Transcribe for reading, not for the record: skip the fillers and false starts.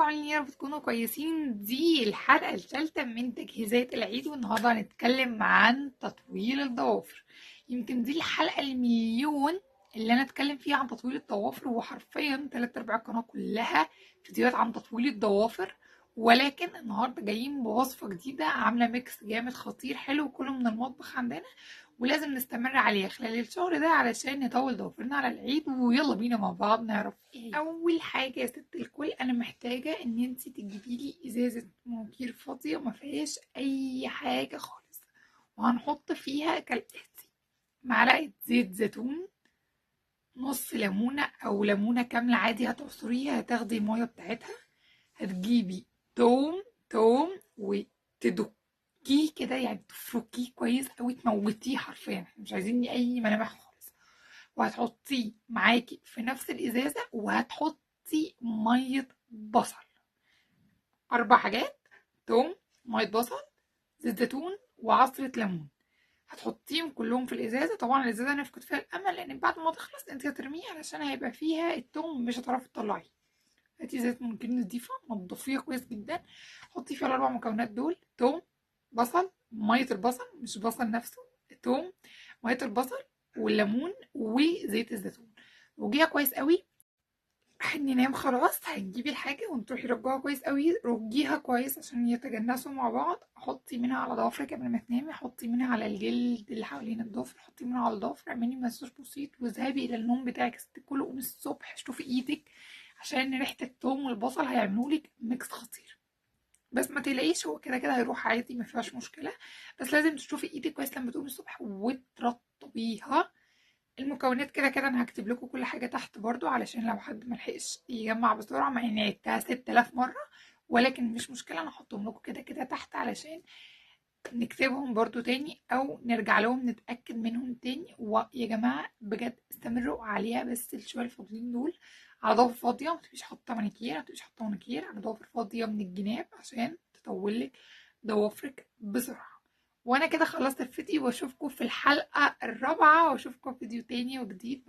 ازيكم عاملين ايه؟ يا رب تكونوا كويسين. دي الحلقة الثالثة من تجهيزات العيد، والنهاردة هنتكلم عن تطويل الضوافر. يمكن دي الحلقة المليون اللي انا اتكلم فيها عن تطويل الضوافر، وحرفيا تلات ارباع القناة كلها فيديوهات عن تطويل الضوافر. ولكن النهاردة جايين بوصفة جديدة عاملة ميكس جامد خطير حلو كله من المطبخ عندنا، ولازم نستمر عليها خلال الشهر ده علشان نطول ضوافرنا على العيد. ويلا بينا مع بعض نعرف ايه. اول حاجه يا ست الكل، انا محتاجه ان انت تجيبي لي ازازه موكير فاضيه ما فيهاش اي حاجه خالص، وهنحط فيها كالاتي: معلقه زيت زيتون، نص ليمونه او ليمونه كامله عادي هتعصريها هتاخدي الميه بتاعتها، هتجيبي توم وتدكيه كده، يعني تفركيه كويس قوي تموتيه حرفيا، احنا مش عايزين اي ملامح خالص. وهتحطيه معاكي في نفس الازازه، وهتحطي ميه بصل. اربع حاجات: توم، ميه بصل، زيت زيتون، وعصره ليمون. هتحطيهم كلهم في الازازه. طبعا الازازه نفقد فيها الامل لان بعد ما تخلص انت هترميها علشان هيبقى فيها التوم مش هتعرفي تطلعيه. هاتي زيت ممكن نضيفه نضفيها كويس جدا، حطي فيها الاربع مكونات دول: توم، بصل، ميه البصل مش بصل نفسه، توم، ميه البصل، والليمون وزيت الزيتون. وجيها كويس قوي. راح ننام خلاص، هتجيبي الحاجه وتروحي رجوها كويس قوي، رجيها كويس عشان يتجانسوا مع بعض. حطي منها على ضوافرك قبل ما تنامي، حطي منها على الجلد اللي حوالين الضفر، حطي منها على الضفر، اعملي مساج بسيط واذهبي الى النوم بتاعك. ست كل قومي الصبح شوفي ايدك، عشان ريحه الثوم والبصل هيعملولك ميكس خطير. بس ما تقلقيش، هو كده كده هيروح عادي ما فيهاش مشكله، بس لازم تشوفي ايدك كويس لما تقومي الصبح وترطبيها. المكونات كده كده انا هكتب لكم كل حاجه تحت برضو علشان لو حد ملحقش يجمع بسرعه، مع اني عدتها 6000 مره، ولكن مش مشكله انا هحطهم لكم كده كده تحت علشان نكتبهم برضو تاني او نرجع لهم نتاكد منهم تاني. ويا جماعه بجد استمروا عليها، بس الشويه الفاضلين دول على ضوافر فاضيه، ما تبقيش حاطه مانيكير، ما تبقيش حاطه مانيكير على ضوافر فاضيه من الجناب عشان تطولك ضوافرك بسرعه. وانا كده خلصت الفيديو، واشوفكم في الحلقه الرابعه، واشوفكم في فيديو تاني وجديد.